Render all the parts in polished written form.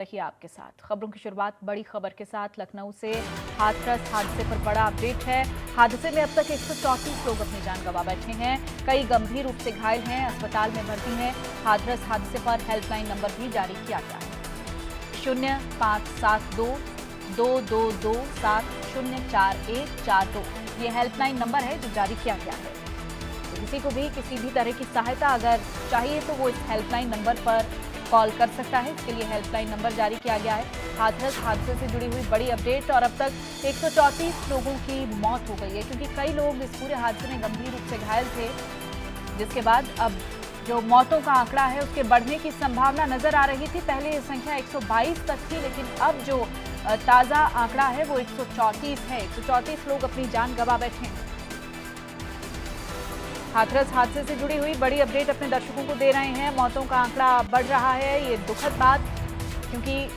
रही आपके साथ खबरों की शुरुआत बड़ी खबर के साथ लखनऊ से हाथरस हादसे पर बड़ा अपडेट है। हादसे में अब तक 134 लोग अपनी जान गंवा बैठे हैं, कई गंभीर रूप से घायल हैं, अस्पताल में भर्ती हैं। हाथरस हादसे पर हेल्पलाइन नंबर भी जारी किया गया है 0572-222-704-142। ये हेल्पलाइन नंबर है जो जारी किया गया है। तो किसी को भी किसी भी तरह की सहायता अगर चाहिए तो वो इस हेल्पलाइन नंबर पर कॉल कर सकता है। इसके लिए हेल्पलाइन नंबर जारी किया गया है। हाथरस हादसे से जुड़ी हुई बड़ी अपडेट और अब तक 134 लोगों की मौत हो गई है, क्योंकि कई लोग इस पूरे हादसे में गंभीर रूप से घायल थे, जिसके बाद अब जो मौतों का आंकड़ा है उसके बढ़ने की संभावना नजर आ रही थी। पहले ये संख्या 122 तक थी, लेकिन अब जो ताजा आंकड़ा है वो 134 है। 134 लोग अपनी जान गंवा बैठे हैं। हाथरस हादसे से जुड़ी हुई बड़ी अपडेट अपने दर्शकों को दे रहे हैं। मौतों का आंकड़ा बढ़ रहा है, ये दुखद बात, क्योंकि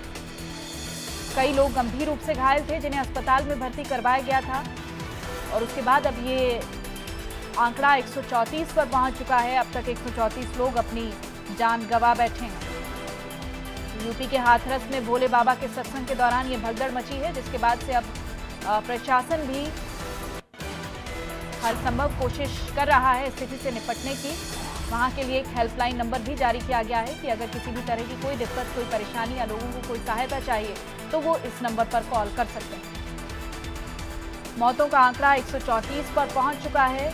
कई लोग गंभीर रूप से घायल थे जिन्हें अस्पताल में भर्ती करवाया गया था और उसके बाद अब ये आंकड़ा 134 पर पहुंच चुका है। अब तक 134 लोग अपनी जान गंवा बैठे हैं। यूपी के हाथरस में भोले बाबा के सत्संग के दौरान ये भगदड़ मची है, जिसके बाद से अब प्रशासन भी हर संभव कोशिश कर रहा है स्थिति से निपटने की। वहां के लिए एक हेल्पलाइन नंबर भी जारी किया गया है कि अगर किसी भी तरह की कोई दिक्कत, कोई परेशानी या लोगों को कोई सहायता चाहिए तो वो इस नंबर पर कॉल कर सकते हैं। मौतों का आंकड़ा 134 पर पहुंच चुका है।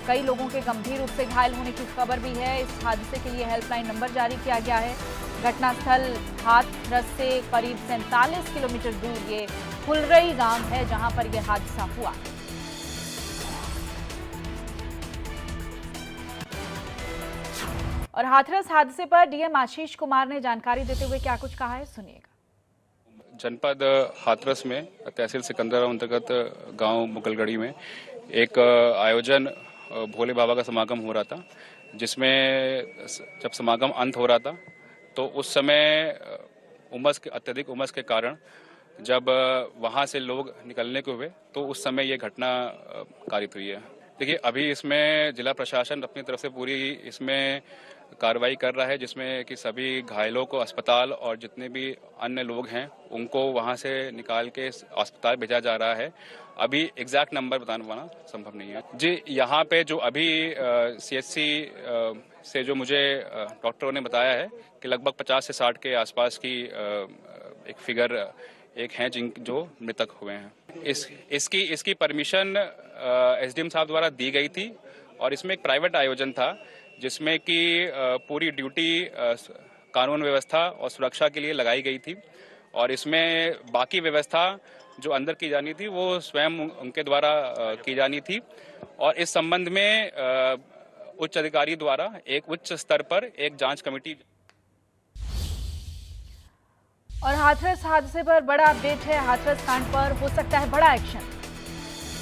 कई लोगों के गंभीर रूप से घायल होने की खबर भी है। इस हादसे के लिए हेल्पलाइन नंबर जारी किया गया है। घटनास्थल हाथरस से करीब 47 किलोमीटर दूर ये फुलरई गांव है, जहां पर यह हादसा हुआ। और हाथरस हादसे पर डीएम आशीष कुमार ने जानकारी देते हुए क्या कुछ कहा है, सुनिएगा। जनपद हाथरस में तहसील सिकंदरा अंतर्गत गांव मुगलगढ़ी में एक आयोजन भोले बाबा का समागम हो रहा था, जिसमें जब समागम अंत हो रहा था तो उस समय अत्यधिक उमस के कारण जब वहां से लोग निकलने को हुए तो उस समय ये घटना कारित हुई है। देखिए, अभी इसमें जिला प्रशासन अपनी तरफ से पूरी इसमें कार्रवाई कर रहा है, जिसमें कि सभी घायलों को अस्पताल और जितने भी अन्य लोग हैं उनको वहां से निकाल के अस्पताल भेजा जा रहा है। अभी एग्जैक्ट नंबर बताना पाना संभव नहीं है जी। यहाँ पे जो अभी सीएचसी से जो मुझे डॉक्टरों ने बताया है कि लगभग 50 से 60 के आसपास की एक फिगर एक हैं जो मृतक हुए हैं। इसकी परमिशन एसडीएम साहब द्वारा दी गई थी और इसमें एक प्राइवेट आयोजन था, जिसमें कि पूरी ड्यूटी कानून व्यवस्था और सुरक्षा के लिए लगाई गई थी और इसमें बाकी व्यवस्था जो अंदर की जानी थी वो स्वयं उनके द्वारा की जानी थी। और इस संबंध में उच्च अधिकारी द्वारा एक उच्च स्तर पर एक जांच कमेटी। और हाथरस हादसे पर बड़ा अपडेट है। हाथरस कांड पर हो सकता है बड़ा एक्शन।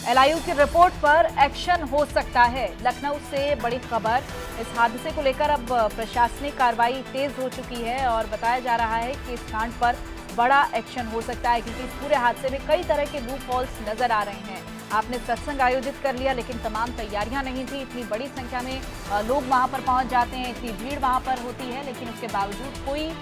एलआईयू की रिपोर्ट पर एक्शन हो सकता है। लखनऊ से बड़ी खबर। इस हादसे को लेकर अब प्रशासनिक कार्रवाई तेज हो चुकी है और बताया जा रहा है कि इस कांड पर बड़ा एक्शन हो सकता है, क्योंकि इस पूरे हादसे में कई तरह के लूप होल्स नजर आ रहे हैं। आपने सत्संग आयोजित कर लिया, लेकिन तमाम तैयारियां नहीं थी। इतनी बड़ी संख्या में लोग वहां पर पहुंच जाते हैं, इतनी भीड़ वहां पर होती है, लेकिन उसके बावजूद कोई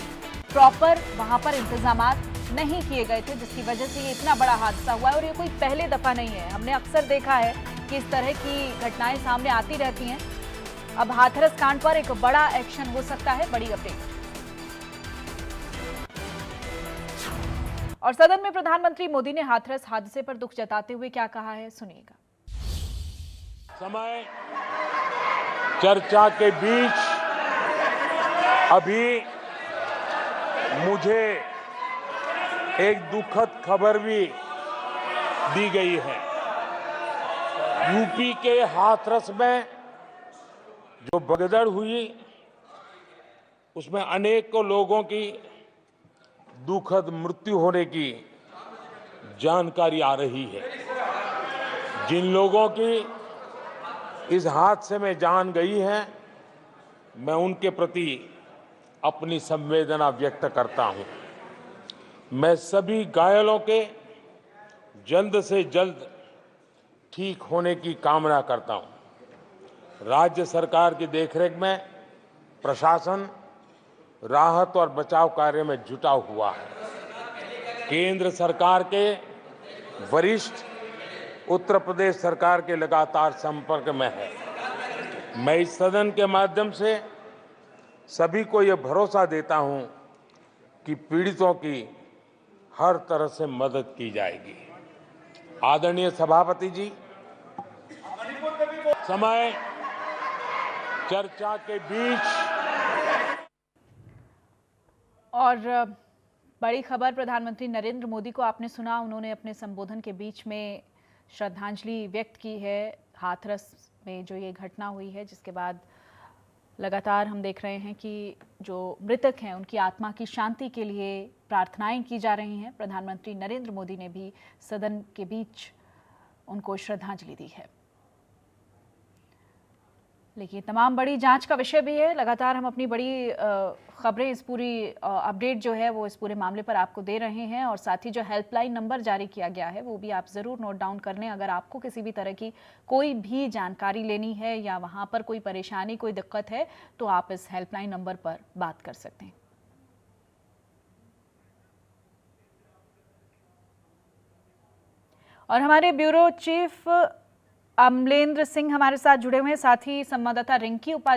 प्रॉपर वहां पर इंतजामात नहीं किए गए थे, जिसकी वजह से ये इतना बड़ा हादसा हुआ है। और ये कोई पहले दफा नहीं है, हमने अक्सर देखा है कि इस तरह की घटनाएं सामने आती रहती हैं। अब हाथरस कांड पर एक बड़ा एक्शन हो सकता है, बड़ी अपडेट। और सदन में प्रधानमंत्री मोदी ने हाथरस हादसे पर दुख जताते हुए क्या कहा है, सुनिएगा। समय चर्चा के बीच अभी मुझे एक दुखद खबर भी दी गई है। यूपी के हाथरस में जो भगदड़ हुई उसमें अनेकों लोगों की दुखद मृत्यु होने की जानकारी आ रही है। जिन लोगों की इस हादसे में जान गई है, मैं उनके प्रति अपनी संवेदना व्यक्त करता हूं। मैं सभी घायलों के जल्द से जल्द ठीक होने की कामना करता हूं। राज्य सरकार की देखरेख में प्रशासन राहत और बचाव कार्य में जुटा हुआ है। केंद्र सरकार के वरिष्ठ उत्तर प्रदेश सरकार के लगातार संपर्क में है। मैं इस सदन के माध्यम से सभी को ये भरोसा देता हूं कि पीड़ितों की हर तरह से मदद की जाएगी। आदरणीय सभापति जी, समय चर्चा के बीच और बड़ी खबर, प्रधानमंत्री नरेंद्र मोदी को आपने सुना, उन्होंने अपने संबोधन के बीच में श्रद्धांजलि व्यक्त की है हाथरस में जो ये घटना हुई है, जिसके बाद लगातार हम देख रहे हैं कि जो मृतक हैं उनकी आत्मा की शांति के लिए प्रार्थनाएं की जा रही हैं। प्रधानमंत्री नरेंद्र मोदी ने भी सदन के बीच उनको श्रद्धांजलि दी है। लेकिन तमाम बड़ी जांच का विषय भी है। लगातार हम अपनी बड़ी खबरें, इस पूरी अपडेट जो है वो इस पूरे मामले पर आपको दे रहे हैं, और साथ ही जो हेल्पलाइन नंबर जारी किया गया है वो भी आप ज़रूर नोट डाउन कर लें। अगर आपको किसी भी तरह की कोई भी जानकारी लेनी है या वहाँ पर कोई परेशानी, कोई दिक्कत है, तो आप इस हेल्पलाइन नंबर पर बात कर सकते हैं। और हमारे ब्यूरो चीफ अमलेंद्र सिंह हमारे साथ जुड़े हुए हैं, साथ ही संवाददाता रिंकी उपाध्याय